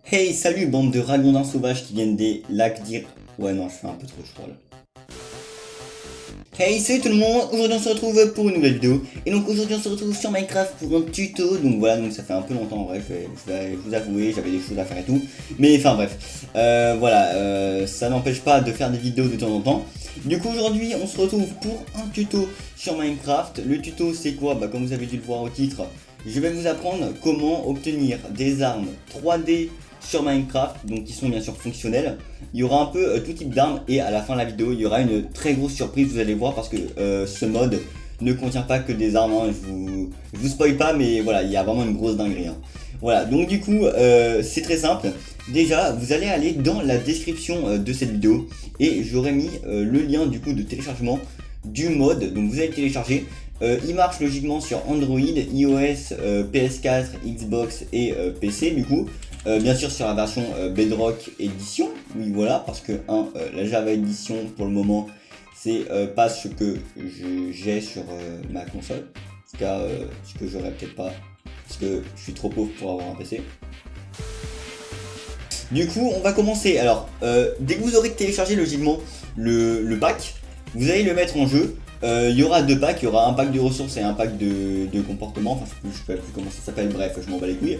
Hey, salut bande de ragondins sauvages qui viennent des lacs d'Ir... Ouais non, je fais un peu trop, je crois là. Hey, salut tout le monde, aujourd'hui on se retrouve pour une nouvelle vidéo. Et donc aujourd'hui on se retrouve sur Minecraft pour un tuto. Donc voilà, donc ça fait un peu longtemps en vrai, je vais vous avouer, j'avais des choses à faire et tout. Mais enfin bref, voilà, ça n'empêche pas de faire des vidéos de temps en temps. Du coup aujourd'hui on se retrouve pour un tuto sur Minecraft. Le tuto c'est quoi? Bah comme vous avez dû le voir au titre, je vais vous apprendre comment obtenir des armes 3D sur Minecraft, donc qui sont bien sûr fonctionnels. Il y aura un peu tout type d'armes et à la fin de la vidéo il y aura une très grosse surprise, vous allez voir, parce que ce mode ne contient pas que des armes, hein. Je vous spoil pas, mais voilà, il y a vraiment une grosse dinguerie, hein. Voilà, donc du coup c'est très simple. Déjà vous allez aller dans la description de cette vidéo et j'aurai mis le lien du coup de téléchargement du mode, donc vous allez le télécharger. Il marche logiquement sur Android, iOS, PS4, Xbox et PC du coup. Bien sûr sur la version Bedrock Edition, oui voilà, parce que la Java Edition pour le moment c'est pas ce que j'ai sur ma console, en tout cas ce que j'aurais peut-être pas, parce que je suis trop pauvre pour avoir un PC. Du coup on va commencer, alors dès que vous aurez téléchargé logiquement le pack, vous allez le mettre en jeu. Il y aura deux packs, il y aura un pack de ressources et un pack de comportement, enfin je sais plus comment ça s'appelle, bref je m'en bats les couilles.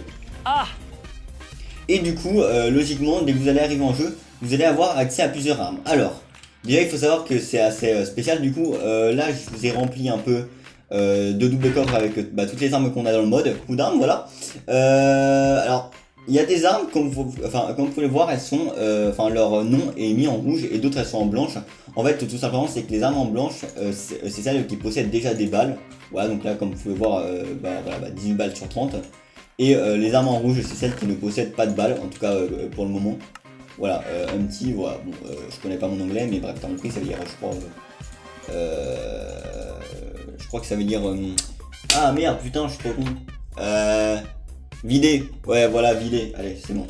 Et du coup, logiquement, dès que vous allez arriver en jeu, vous allez avoir accès à plusieurs armes. Alors, déjà il faut savoir que c'est assez spécial, du coup, là je vous ai rempli un peu de double coffre avec toutes les armes qu'on a dans le mode, coup d'armes, voilà. Alors, il y a des armes, comme vous pouvez le voir, elles sont, leur nom est mis en rouge et d'autres elles sont en blanche. En fait, tout simplement, c'est que les armes en blanche, c'est celles qui possèdent déjà des balles. Voilà, donc là, comme vous pouvez voir, 18 balles sur 30. Et les armes en rouge, c'est celles qui ne possèdent pas de balles, en tout cas pour le moment. Voilà, un petit, voilà, bon, je connais pas mon anglais, mais bref, t'as compris, ça veut dire, je crois que ça veut dire, ah merde, putain, je suis trop con. Vider, ouais, voilà, vider, allez, c'est bon.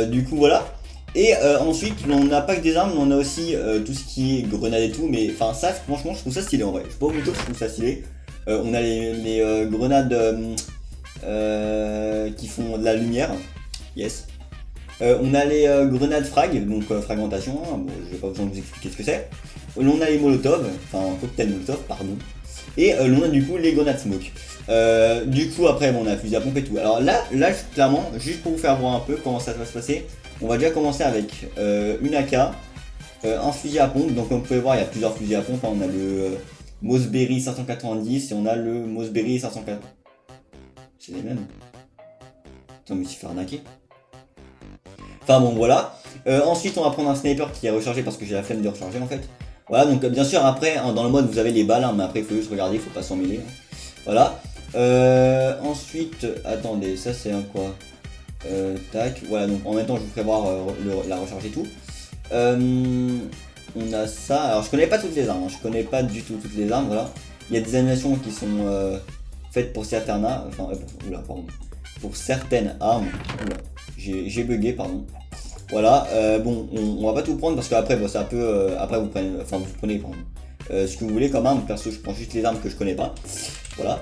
Du coup, voilà. Et ensuite, on n'a pas que des armes, mais on a aussi tout ce qui est grenades et tout, mais enfin, ça, franchement, je trouve ça stylé en vrai. Je sais pas où je trouve ça stylé. On a les grenades. Qui font de la lumière, yes. On a les grenades frag, donc fragmentation, hein. Bon, je vais pas besoin de vous expliquer ce que c'est. On a les molotov, enfin cocktail molotov, pardon. Et on a du coup les grenades smoke. Du coup après bon, on a fusil à pompe et tout. Alors là clairement, juste pour vous faire voir un peu comment ça va se passer, on va déjà commencer avec une AK, un fusil à pompe. Donc comme vous pouvez voir, il y a plusieurs fusils à pompe, hein. On a le Mossberry 590 et on a le Mossberry 580. C'est les mêmes. Attends, mais il s'est fait arnaquer. Enfin bon, voilà. Ensuite, on va prendre un sniper qui est rechargé parce que j'ai la flemme de recharger en fait. Voilà, donc bien sûr, après, hein, dans le mode, vous avez les balles, hein, mais après, il faut juste regarder, il faut pas s'en mêler, hein. Voilà. Ensuite, attendez, ça c'est un quoi? Tac, voilà, donc en même temps, je vous ferai voir la recharge et tout. On a ça. Alors, je connais pas toutes les armes, hein, je connais pas du tout toutes les armes, voilà. Il y a des animations qui sont faites pour certaines armes, pour certaines armes. Oula, j'ai bugué, pardon. Voilà, bon, on va pas tout prendre parce qu'après, bon, c'est un peu, après vous prenez, pardon, ce que vous voulez comme arme. Perso, je prends juste les armes que je connais pas. Voilà.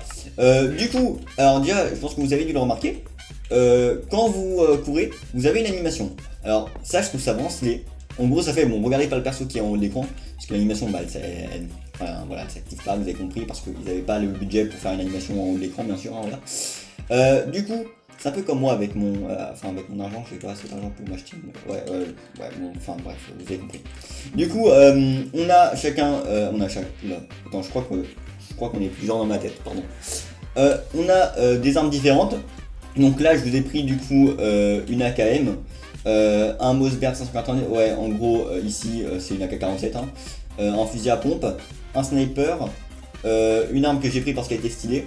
Du coup, alors déjà, je pense que vous avez dû le remarquer. Quand vous courez, vous avez une animation. Alors ça, je trouve ça vraiment stylé. En gros, ça fait, bon, regardez pas le perso qui est en haut de l'écran, parce que l'animation, bah, voilà, ça s'active pas, vous avez compris, parce qu'ils n'avaient pas le budget pour faire une animation en haut de l'écran, bien sûr, hein, voilà. Du coup, c'est un peu comme moi avec mon, avec mon argent, je sais pas assez d'argent pour m'acheter une... Ouais, bon, enfin bref, vous avez compris. Du coup, on a chacun, là, attends, je crois qu'on est plusieurs dans ma tête, pardon. On a des armes différentes. Donc là, je vous ai pris du coup une AKM. Un Mossberg 550, ouais, en gros ici c'est une AK-47, hein. Un fusil à pompe, un sniper, une arme que j'ai pris parce qu'elle était stylée,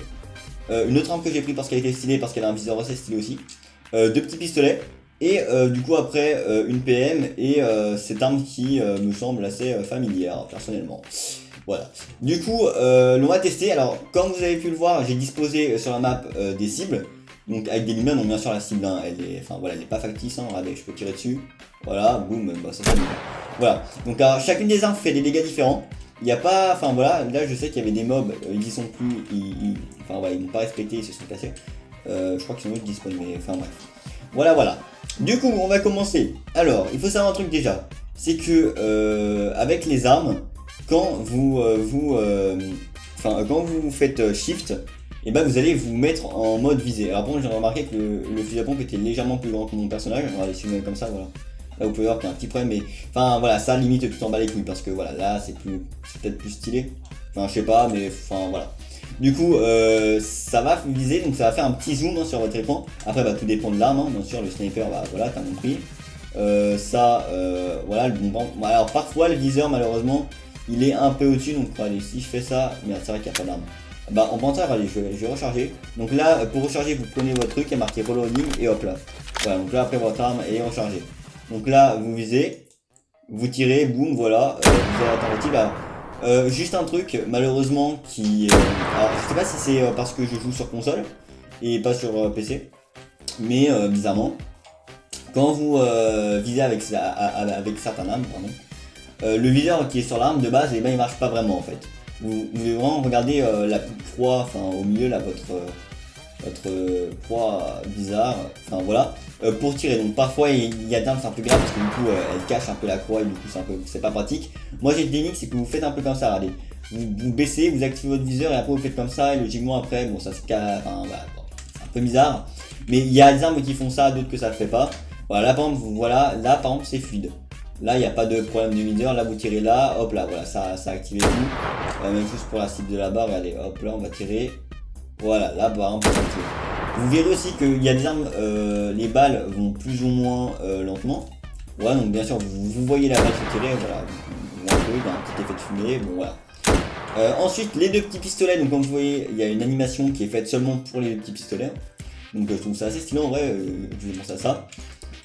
une autre arme que j'ai pris parce qu'elle était stylée, parce qu'elle a un viseur assez stylé aussi, deux petits pistolets, et du coup après une PM et cette arme qui me semble assez familière personnellement. Voilà. Du coup, on va tester. Alors, comme vous avez pu le voir, j'ai disposé sur la map des cibles. Donc avec des lumières, donc bien sûr la cible, hein, elle est pas factice, hein, regardez, je peux tirer dessus, voilà, boum, bah ça fait bien. Voilà, donc alors, chacune des armes fait des dégâts différents. Il n'y a pas, enfin voilà, là je sais qu'il y avait des mobs, ils y sont plus, ils n'ont pas respecté, ils se sont cassés. Je crois qu'ils sont juste disponibles, mais enfin bref. Voilà. Du coup, on va commencer. Alors, il faut savoir un truc déjà. C'est que avec les armes, quand quand vous faites shift, et ben vous allez vous mettre en mode visée. Alors bon, j'ai remarqué que le fusil à pompe était légèrement plus grand que mon personnage. Regardez, si je mets comme ça, voilà. Là, vous pouvez voir qu'il y a un petit problème, mais enfin voilà, ça limite tout en bas les couilles parce que voilà, là c'est peut-être plus stylé. Enfin, je sais pas, mais enfin voilà. Du coup, ça va viser, donc ça va faire un petit zoom hein, sur votre écran. Après, bah, tout dépend de l'arme, hein. Bien sûr, le sniper, bah voilà, t'as compris. Voilà, le bon. Alors parfois, le viseur, malheureusement, il est un peu au-dessus. Donc, allez, si je fais ça, merde, c'est vrai qu'il n'y a pas d'arme. Bah, en panthère, allez, je vais recharger. Donc là, pour recharger, vous prenez votre truc, il y a marqué reloading et hop là. Voilà, donc là, après, votre arme est rechargée. Donc là, vous visez, vous tirez, boum, voilà, vous avez l'alternative. Juste un truc, malheureusement, alors, je sais pas si c'est parce que je joue sur console et pas sur PC, mais bizarrement, quand vous visez avec certaines armes, pardon, le viseur qui est sur l'arme de base, eh ben, il marche pas vraiment en fait. Vous devez vraiment regarder la petite croix, enfin au milieu là, votre proie bizarre, enfin voilà, pour tirer. Donc parfois il y a d'armes c'est un peu grave parce que du coup elle cache un peu la croix et du coup c'est pas pratique. Moi j'ai une technique, c'est que vous faites un peu comme ça, regardez. Vous baissez, vous activez votre viseur et après vous faites comme ça et logiquement après, bon ça se cache, enfin voilà, bon, c'est un peu bizarre. Mais il y a des armes qui font ça, d'autres que ça ne fait pas. Voilà, là par exemple, voilà, là par exemple c'est fluide. Là il n'y a pas de problème de viseur, là vous tirez là, hop là, voilà, ça a activé tout. Même chose pour la cible de là-bas, regardez, hop là on va tirer. Voilà, là par exemple, vous verrez aussi qu'il y a des armes, les balles vont plus ou moins lentement. Voilà, donc bien sûr, vous voyez la balle se tirer, voilà, il y a un petit effet de fumée, bon voilà. Ensuite, les deux petits pistolets, donc comme vous voyez, il y a une animation qui est faite seulement pour les deux petits pistolets. Donc je trouve ça assez stylé en vrai, je vous ai pensé à ça.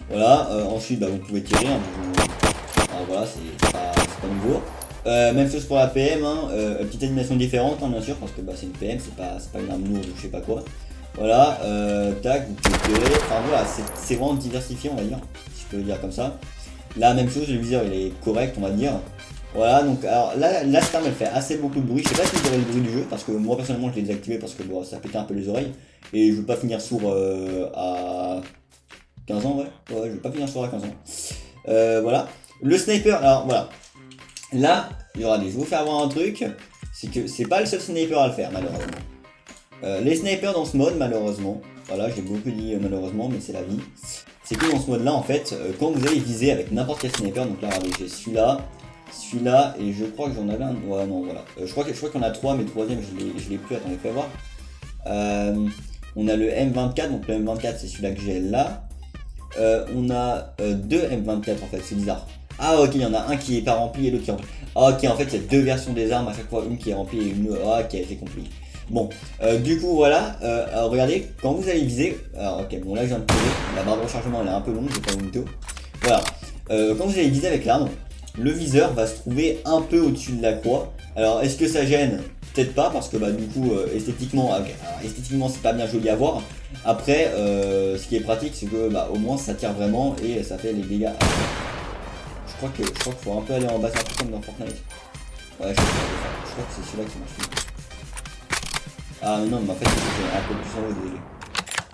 Voilà, ensuite bah, vous pouvez tirer, hein, alors voilà, c'est pas nouveau. Même chose pour la PM, hein, petite animation différente hein, bien sûr, parce que bah, c'est une PM, c'est pas une arme lourde ou je sais pas quoi. Voilà, tac, vous pouvez tirer, enfin voilà, c'est vraiment diversifié on va dire, si je peux le dire comme ça. Là même chose, le viseur il est correct on va dire. Voilà, donc alors là cette arme elle fait assez beaucoup de bruit, je sais pas si vous aurez le bruit du jeu, parce que moi personnellement je l'ai désactivé parce que bon, ça pétait un peu les oreilles. Et je veux pas finir sourd à 15 ans, ouais, je veux pas finir sourd à 15 ans. Voilà, le sniper, alors voilà. Là, il y aura des. Je vais vous faire voir un truc, c'est que c'est pas le seul sniper à le faire malheureusement. Les snipers dans ce mode malheureusement, voilà j'ai beaucoup dit malheureusement mais c'est la vie, c'est que dans ce mode là en fait, quand vous allez viser avec n'importe quel sniper, donc là regardez j'ai celui-là et je crois que j'en avais un, ouais non voilà, je crois qu'il y en a trois mais le troisième je l'ai plus, attendez fais voir. On a le M24, donc le M24 c'est celui-là que j'ai là. On a deux M24 en fait, c'est bizarre. Ah ok, il y en a un qui est pas rempli et l'autre qui est rempli. Ah, ok, en fait il y a deux versions des armes à chaque fois, une qui est remplie et une autre. Ah, ok, j'ai compris. Bon, du coup voilà, regardez, quand vous allez viser, alors ok, bon là je viens de tirer, la barre de rechargement elle est un peu longue, je vais pas vous mytho. Voilà, quand vous allez viser avec l'arme, le viseur va se trouver un peu au-dessus de la croix. Alors est-ce que ça gêne? Peut-être pas, parce que bah du coup esthétiquement, okay, esthétiquement c'est pas bien joli à voir. Après, ce qui est pratique c'est que bah au moins ça tire vraiment et ça fait les dégâts. Je crois qu'il faut un peu aller en bas, un peu comme dans Fortnite. Ouais, je crois que c'est celui-là qui marche mieux. Ah mais non, mais en fait c'est un peu plus en haut, désolé.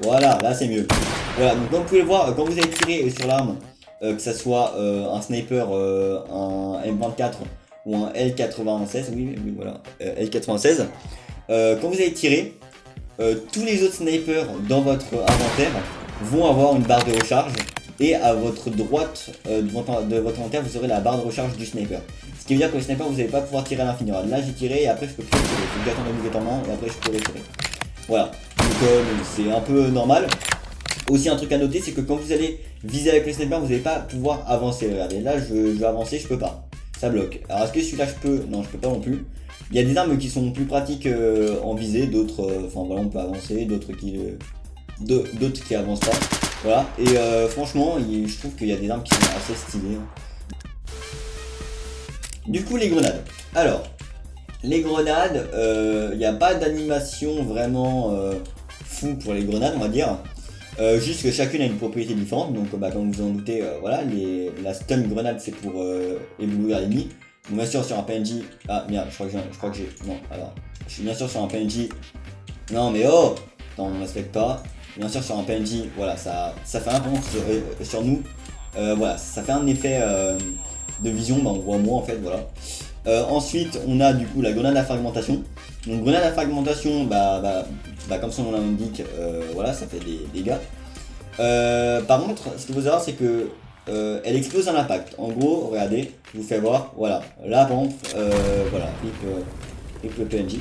Voilà, là c'est mieux. Voilà, donc comme vous pouvez le voir, quand vous allez tirer sur l'arme, que ça soit un sniper, un M24 ou un L96, oui voilà, L96, quand vous allez tirer, tous les autres snipers dans votre inventaire vont avoir une barre de recharge. Et à votre droite de votre inventaire, vous aurez la barre de recharge du sniper. Ce qui veut dire que le sniper, vous n'allez pas pouvoir tirer à l'infini. Là, j'ai tiré et après, je peux plus tirer. Il faut que j'attende obligatoirement et après, je peux retirer. Voilà. Donc, c'est un peu normal. Aussi, un truc à noter, c'est que quand vous allez viser avec le sniper, vous n'allez pas pouvoir avancer. Regardez, là, je veux avancer, je peux pas. Ça bloque. Alors, est-ce que celui-là, je peux? Non, je peux pas non plus. Il y a des armes qui sont plus pratiques en visée, d'autres, enfin voilà, on peut avancer, d'autres qui avancent pas. Voilà, et franchement, je trouve qu'il y a des armes qui sont assez stylées. Du coup, les grenades. Alors, les grenades, il n'y a pas d'animation vraiment fou pour les grenades, on va dire. Juste que chacune a une propriété différente, donc bah, comme vous en doutez, voilà, la stun grenade c'est pour éblouir l'ennemi. Donc bien sûr sur un PNJ, ah merde, je crois que j'ai, non, alors, je suis bien sûr sur un PNJ, non mais oh, attends, on ne respecte pas. bien sûr sur un PNJ, voilà, ça fait un point sur nous. Voilà, ça fait un effet de vision, bah, on voit moins en fait, voilà. Ensuite, on a du coup la grenade à fragmentation. Donc grenade à fragmentation, comme son nom l'indique, voilà, ça fait des dégâts. Par contre, ce qu'il faut savoir, c'est que elle explose à l'impact. En gros, regardez, je vous fais voir, voilà, là par contre, voilà, clique le PNJ.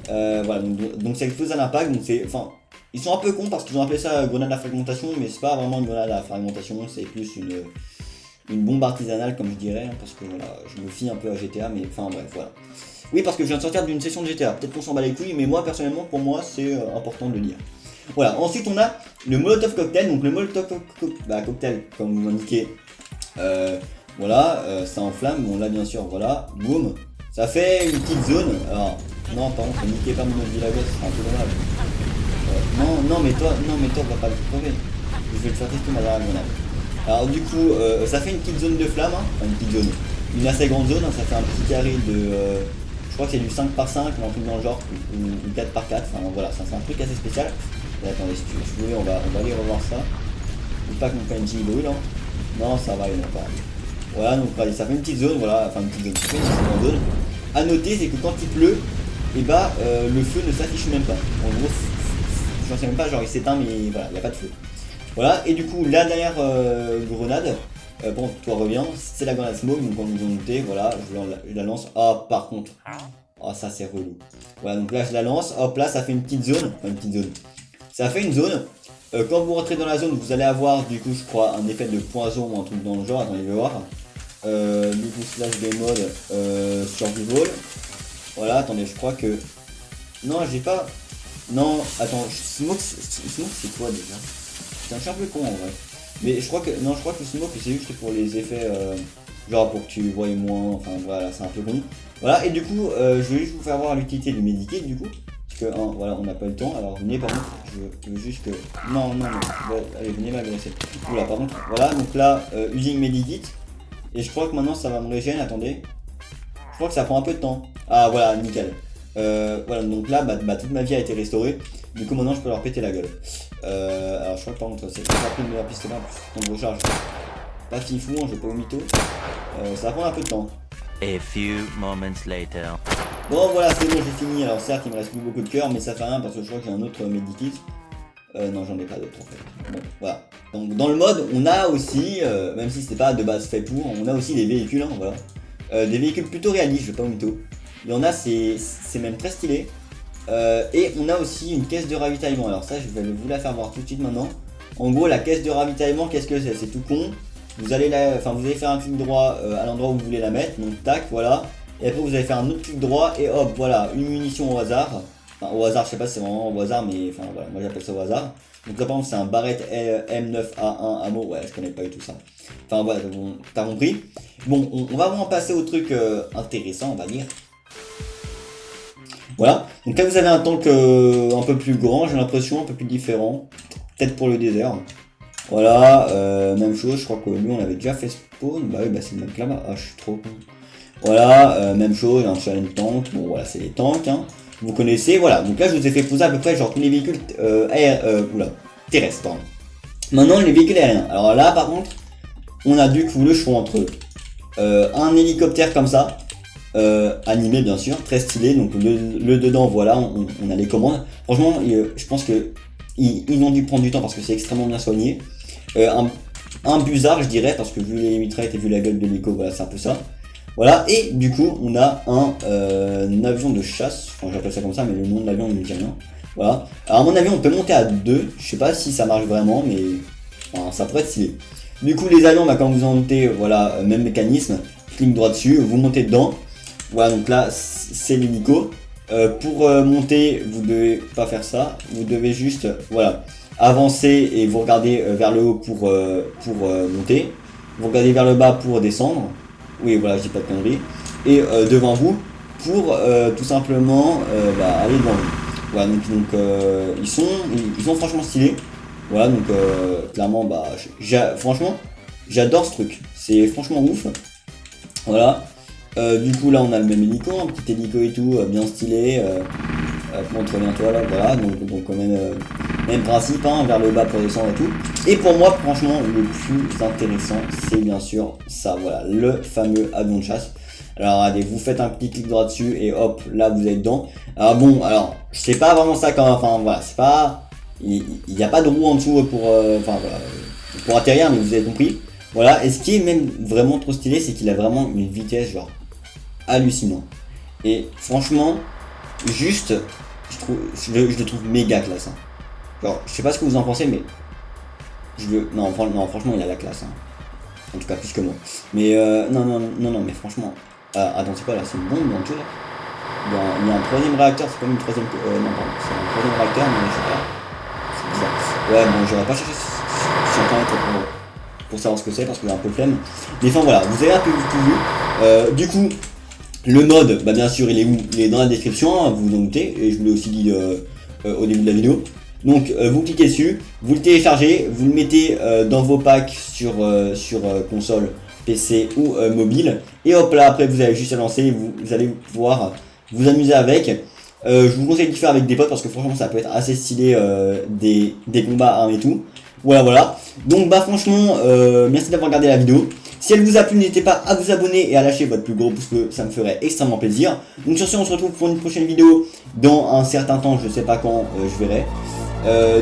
Voilà, donc ça explose à l'impact, donc c'est, enfin, ils sont un peu cons parce qu'ils ont appelé ça grenade à fragmentation, mais c'est pas vraiment une grenade à fragmentation, c'est plus une bombe artisanale comme je dirais, hein, parce que voilà, je me fie un peu à GTA, mais enfin bref, voilà. Oui, parce que je viens de sortir d'une session de GTA, peut-être qu'on s'en bat les couilles, mais moi personnellement, pour moi, c'est important de le dire. Voilà, ensuite on a le Molotov Cocktail, donc le Molotov Cocktail, comme vous l'indiquez, voilà, ça enflamme, bon là bien sûr, voilà, boum, ça fait une petite zone, alors, non, par contre, niquez pas mon village, c'est un peu dommage. Non, mais toi, on va pas le crever, je vais te faire tester ma dernière grenade. Alors du coup, ça fait une petite zone de flamme, hein. Enfin une petite zone, une assez grande zone, hein. Ça fait un petit carré de, je crois que c'est du 5 par 5 ou un truc dans le genre, ou 4 par 4, enfin voilà, ça c'est un truc assez spécial. Et attendez, si vous voulez, on va aller revoir ça. Ou pas que mon PNJ brûle, hein. Non, ça va, il n'y en a pas. Voilà, donc allez, ça fait une petite zone, voilà, enfin une petite zone, ça fait une assez grande zone. A noter, c'est que quand il pleut, et le feu ne s'affiche même pas. En gros, j'en sais même pas, genre il s'éteint, mais voilà, il n'y a pas de feu. Voilà, et du coup, la dernière grenade, bon, toi reviens, c'est la grenade smoke, donc quand nous ont noté, voilà, je la lance. Ah, par contre, ah, ça c'est relou. Voilà, donc là je la lance, hop là, ça fait une petite zone, enfin une petite zone. Ça fait une zone. Quand vous rentrez dans la zone, vous allez avoir, du coup, je crois, un effet de poison ou un truc dans le genre, attendez, je vais voir. Du coup, slash des modes survival. Voilà, attendez, je crois que. Non, j'ai pas. Non, attends, smoke c'est quoi déjà? C'est un peu un peu con en vrai. Mais je crois que. Non, je crois que smoke c'est juste pour les effets. Genre pour que tu voyes moins. Enfin voilà, c'est un peu con. Voilà, et du coup, je vais juste vous faire voir l'utilité du medikit du coup. Parce que, voilà, on n'a pas le temps. Alors venez, par contre, je veux juste que. Non, allez, venez m'agresser. Oula, par contre, voilà, donc là, using medikit. Et je crois que maintenant ça va me régénérer, attendez. Je crois que ça prend un peu de temps. Ah voilà, nickel. Voilà, donc là, toute ma vie a été restaurée. Du coup, maintenant, je peux leur péter la gueule. Alors, je crois que par contre, c'est pas pris le meilleur pistolet, en plus, temps de recharge. Pas fifou, hein, je vais pas au mytho. Ça va prendre un peu de temps. A few moments later. Bon, voilà, c'est bon, j'ai fini. Alors, certes, il me reste plus beaucoup de cœur, mais ça fait rien parce que je crois que j'ai un autre medikit. Non, j'en ai pas d'autres en fait. Bon, voilà. Donc, dans le mode, on a aussi, même si c'était pas de base fait pour, on a aussi des véhicules, hein, voilà. Des véhicules plutôt réalistes, je vais pas au mytho. Il y en a, c'est même très stylé. Et on a aussi une caisse de ravitaillement. Alors ça, je vais vous la faire voir tout de suite maintenant. En gros, la caisse de ravitaillement, qu'est-ce que c'est? C'est tout con. Vous allez faire un clic droit à l'endroit où vous voulez la mettre. Donc tac, voilà. Et après, vous allez faire un autre clic droit et hop, voilà, une munition au hasard. Enfin, au hasard, je sais pas si c'est vraiment au hasard, mais enfin voilà, moi j'appelle ça au hasard. Donc là, par exemple, c'est un Barrett M9A1 ammo. Ouais, je connais pas du tout ça. Enfin voilà, bon, t'as compris. Bon, on va vraiment passer au truc intéressant, on va dire. Voilà, donc là vous avez un tank un peu plus grand, j'ai l'impression, un peu plus différent. Peut-être pour le désert. Voilà, même chose, je crois que lui on avait déjà fait spawn. Bah oui, bah c'est le même que là-bas. Ah, je suis trop con. Voilà, même chose, un challenge tank. Bon voilà, c'est les tanks, hein. Vous connaissez, voilà. Donc là je vous ai fait poser à peu près genre tous les véhicules terrestres. Pardon. Maintenant les véhicules aériens. Alors là par contre, on a du coup le choix entre un hélicoptère comme ça. Animé bien sûr, très stylé, donc le dedans voilà, on a les commandes. Franchement, je pense que ils ont dû prendre du temps parce que c'est extrêmement bien soigné. Un busard je dirais, parce que vu les mitraillettes et vu la gueule de l'hélico, voilà, c'est un peu ça. Voilà, et du coup on a un avion de chasse, enfin j'appelle ça comme ça, mais le nom de l'avion ne me dit rien. Voilà, alors à mon avis on peut monter à 2, je sais pas si ça marche vraiment, mais enfin, ça pourrait être stylé. Du coup les avions, quand vous en montez, voilà, même mécanisme, clic droit dessus, vous montez dedans. Voilà, donc là c'est l'hélico. Pour monter, vous devez pas faire ça, vous devez juste voilà, avancer et vous regardez vers le haut pour monter, vous regardez vers le bas pour descendre. Oui voilà, je dis pas de conneries. Et devant vous pour tout simplement aller devant vous. Voilà, donc ils sont franchement stylés. Voilà, donc clairement franchement j'adore ce truc, c'est franchement ouf. Voilà. Du coup là on a le même hélico, un petit hélico et tout, bien stylé. Montre bien toi là, voilà, donc quand même Même principe, hein, vers le bas pour descendre et tout. Et pour moi, franchement, le plus intéressant, c'est bien sûr ça, voilà, le fameux avion de chasse. Alors regardez, vous faites un petit clic droit dessus et hop, là vous êtes dedans. Alors bon, alors, c'est pas vraiment ça quand même, enfin voilà, c'est pas... Il n'y a pas de roue en dessous pour, enfin, voilà, pour atterrir, mais vous avez compris. Voilà, et ce qui est même vraiment trop stylé, c'est qu'il a vraiment une vitesse genre hallucinante. Et franchement, juste, je le trouve méga classe. Hein. Genre, je sais pas ce que vous en pensez, mais non, franchement, il a la classe. Hein. En tout cas, plus que moi. Mais non, mais franchement, attends, c'est quoi là? C'est une bombe dans le jeu là? Il y a un troisième réacteur, c'est comme une troisième. Non, pardon, c'est un troisième réacteur, mais je sais pas. C'est bizarre. Ouais, bon, j'aurais pas cherché sur internet pour savoir ce que c'est parce que j'ai un peu flemme. Mais enfin voilà, vous avez un peu tout vu. Du coup, le mode, bah bien sûr, il est où? Il est dans la description, hein, vous vous en doutez, et je vous l'ai aussi dit au début de la vidéo. Donc vous cliquez dessus, vous le téléchargez, vous le mettez dans vos packs sur console, PC ou mobile. Et hop là, après vous avez juste à lancer, vous allez pouvoir vous amuser avec. Je vous conseille de le faire avec des potes parce que franchement ça peut être assez stylé des combats armes et tout. Voilà. Donc bah franchement, merci d'avoir regardé la vidéo. Si elle vous a plu, n'hésitez pas à vous abonner et à lâcher votre plus gros pouce bleu, ça me ferait extrêmement plaisir. Donc sur ce, on se retrouve pour une prochaine vidéo dans un certain temps, je sais pas quand, je verrai.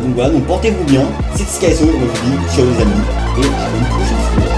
Donc voilà, donc portez-vous bien, c'est SkySo, et je vous dis ciao les amis, et à une prochaine vidéo.